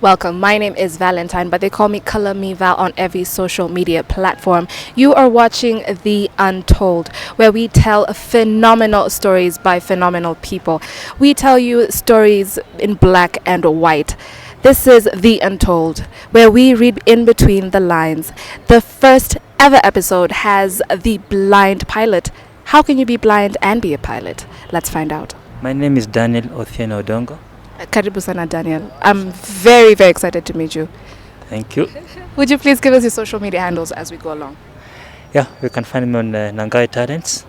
Welcome. My name is Valentine, but they call me Color Me Val on every social media platform. You are watching The Untold, where we tell phenomenal stories by phenomenal people. We tell you stories in black and white. This is The Untold, where we read in between the lines. The first ever episode has the blind pilot. How can you be blind and be a pilot? Let's find out. My name is Daniel Othieno Odongo. Karibu sana, Daniel. I'm very, very excited to meet you. Thank you. Would you please give us your social media handles as we go along? Yeah, you can find me on Nangai Talents,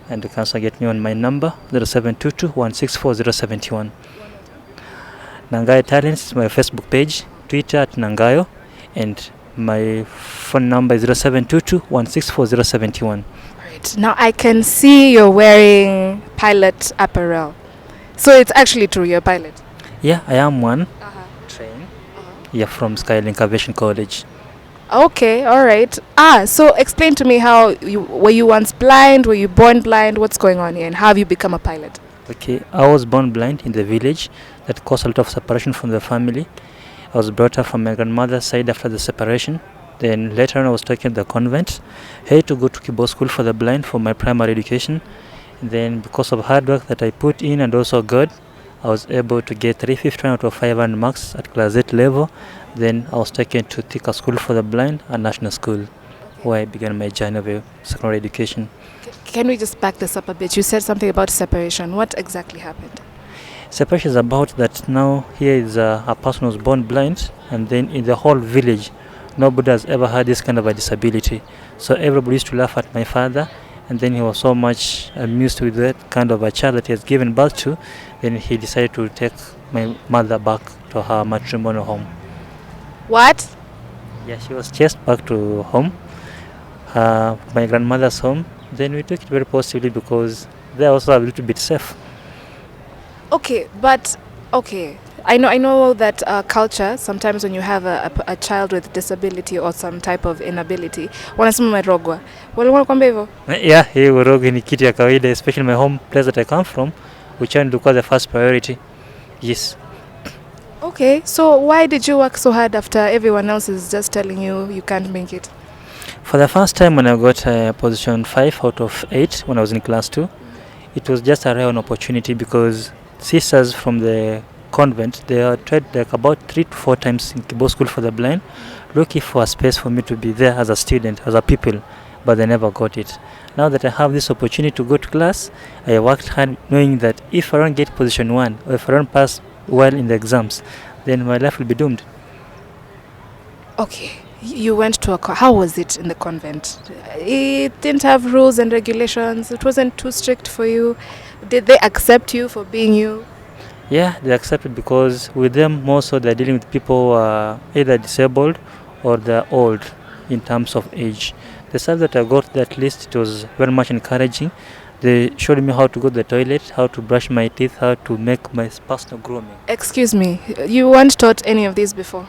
and you can also get me on my number 0722 164 Nangai Talents is my Facebook page, Twitter at Nangayo, and my phone number is 0722 164 Right. Now I can see you're wearing pilot apparel. So it's actually true, you're a pilot. Yeah, I am one. Uh-huh. Yeah, from Skylink Aviation College. Okay, all right. So explain to me how were you once blind? Were you born blind? What's going on here? And how have you become a pilot? Okay, I was born blind in the village. That caused a lot of separation from the family. I was brought up from my grandmother's side after the separation. Then later on I was taken to the convent. I had to go to Kibo School for the blind for my primary education. And then because of hard work that I put in and also God, I was able to get 350 out of 500 marks at class 8 level. Then I was taken to Thika School for the Blind, a national school, where I began my journey of secondary education. Can we just back this up a bit? You said something about separation. What exactly happened? Separation is about that now here is a person who was born blind, and then in the whole village, nobody has ever had this kind of a disability. So everybody used to laugh at my father, and then he was so much amused with that kind of a child that he has given birth to. Then he decided to take my mother back to her matrimonial home. What? Yeah, she was chased back to home, my grandmother's home. Then we took it very positively because they also a little bit safe. Okay, but okay. I know that culture, sometimes when you have a child with disability or some type of inability, wanasema umerogwa. Walikuwa kwamba hivyo? Yeah, hii urogi ni kitu ya kawaida, especially my home place that I come from, which one was the first priority. Yes. Okay, so why did you work so hard after everyone else is just telling you you can't make it? For the first time when I got position 5 out of 8 when I was in class 2, it was just a rare opportunity because sisters from the convent, they are tried like about 3 to 4 times in Kibo School for the Blind, looking for a space for me to be there as a student, as a pupil, but they never got it. Now that I have this opportunity to go to class, I worked hard knowing that if I don't get position 1 or if I don't pass well in the exams, then my life will be doomed. Okay, you went to how was it in the convent? It didn't have rules and regulations. It wasn't too strict for you. Did they accept you for being you? Yeah, they accepted because with them more so they're dealing with people either disabled or they're old in terms of age. The staff that I got that list, it was very much encouraging. They showed me how to go to the toilet, how to brush my teeth, how to make my personal grooming. Excuse me, you weren't taught any of these before?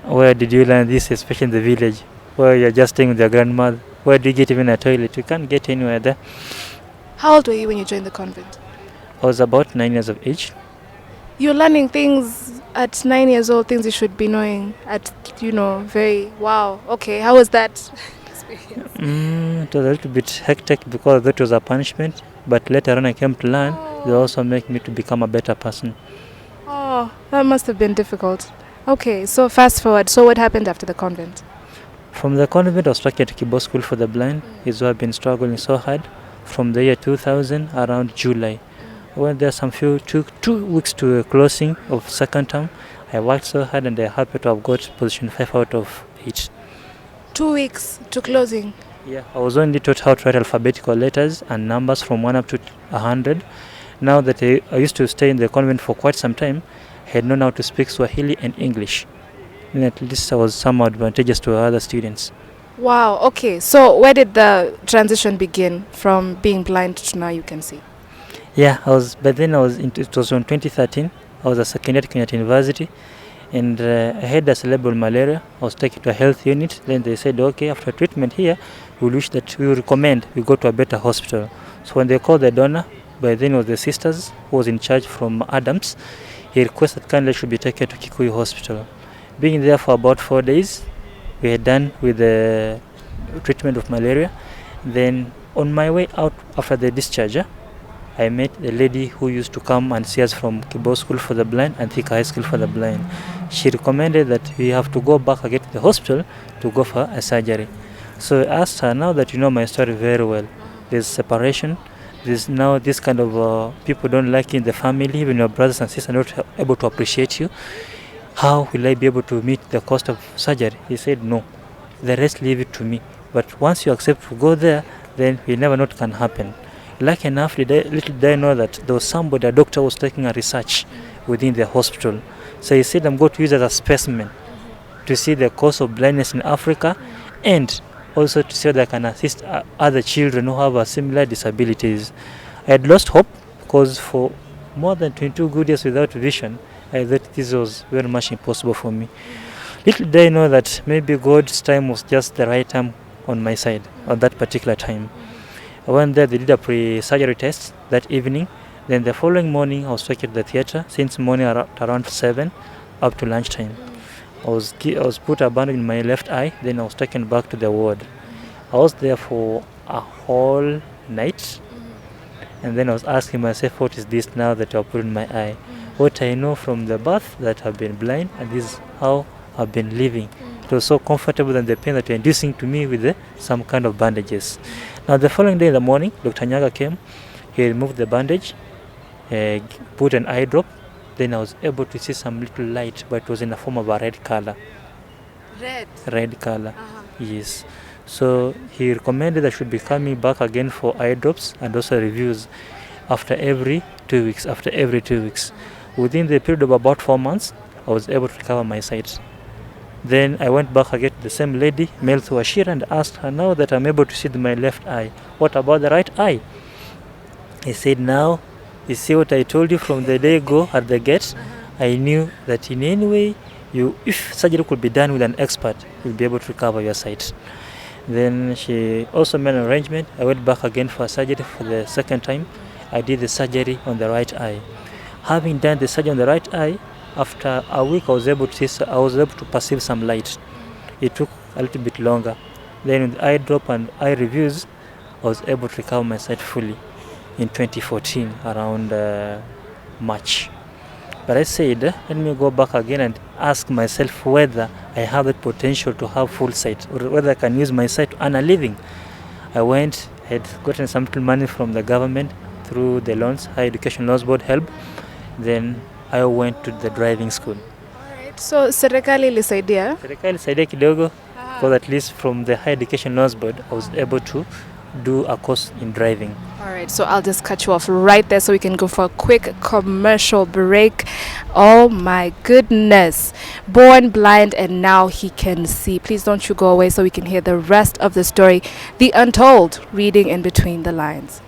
Where did you learn this, especially in the village, where you're just staying with your grandmother? Where do you get even a toilet? You can't get anywhere there. How old were you when you joined the convent? I was about 9 years of age. You're learning things at 9 years old, things you should be knowing at, very, wow. Okay, how was that experience? It was a little bit hectic because that was a punishment, but later on I came to learn. They also make me to become a better person. Oh, that must have been difficult. Okay, so fast forward. So what happened after the convent? From the convent, I was stuck at Kibo School for the Blind. Is where I've been struggling so hard from the year 2000 around July. When there's some took 2 weeks to a closing of second term, I worked so hard and I'm happy to have got position 5 out of 8. 2 weeks to closing? Yeah, I was only taught how to write alphabetical letters and numbers from 1 up to 100. Now that I used to stay in the convent for quite some time, I had known how to speak Swahili and English. And at least I was somehow advantageous to other students. Wow, okay. So where did the transition begin from being blind to now you can see? Yeah, it was on 2013. I was a second year at Kenyan University, and I had a cerebral malaria. I was taken to a health unit. Then they said, okay, after treatment here, we recommend we go to a better hospital. So when they called the donor, by then it was the sisters who was in charge from Adams. he requested kindly should be taken to Kikuyu Hospital. Being there for about 4 days, we had done with the treatment of malaria. Then on my way out after the discharge, I met the lady who used to come and see us from Kibo School for the Blind and Thika High School for the Blind. She recommended that we have to go back again to the hospital to go for a surgery. So I asked her, now that you know my story very well, there's separation, there's now this kind of people don't like you in the family, even your brothers and sisters are not able to appreciate you. How will I be able to meet the cost of surgery? He said, no, the rest leave it to me. But once you accept to go there, then we never know what can happen. Lucky enough, little did I know that there was somebody, a doctor was taking a research within the hospital. So he said, I'm going to use it as a specimen to see the cause of blindness in Africa and also to see whether I can assist other children who have similar disabilities. I had lost hope because for more than 22 good years without vision, I thought this was very much impossible for me. Little did I know that maybe God's time was just the right time on my side at that particular time. I went there, they did a pre-surgery test that evening. Then the following morning, I was taken to the theatre since morning around 7 up to lunchtime. I was put a bandage in my left eye, then I was taken back to the ward. I was there for a whole night, and then I was asking myself, what is this now that I put in my eye? What I know from the birth that I've been blind, and this is how I've been living. It was so comfortable than the pain that you're inducing to me with some kind of bandages. Now the following day in the morning, Dr. Nyaga came, he removed the bandage, put an eye drop, then I was able to see some little light, but it was in the form of a red color. Red color, yes. So he recommended I should be coming back again for eye drops and also reviews after every 2 weeks, Within the period of about 4 months, I was able to recover my sight. Then I went back again to the same lady, Mel Thuashira, and asked her, now that I'm able to see my left eye, what about the right eye? He said, now, you see what I told you from the day go at the gate? I knew that in any way, if surgery could be done with an expert, you'll be able to recover your sight. Then she also made an arrangement. I went back again for surgery for the second time. I did the surgery on the right eye. Having done the surgery on the right eye, after a week I was able to perceive some light. It took a little bit longer. Then with the eye drop and eye reviews, I was able to recover my sight fully in 2014 around March. But I said, let me go back again and ask myself whether I have the potential to have full sight or whether I can use my sight to earn a living. I went, had gotten some little money from the government through the loans, Higher Education Loans Board help. Then I went to the driving school. Alright. So serikali ilisaidia? Serikali ilisaidia kidogo because at least from the Higher Education Loans Board I was able to do a course in driving. Alright, so I'll just cut you off right there so we can go for a quick commercial break. Oh my goodness. Born blind and now he can see. Please don't you go away so we can hear the rest of the story. The Untold, reading in between the lines.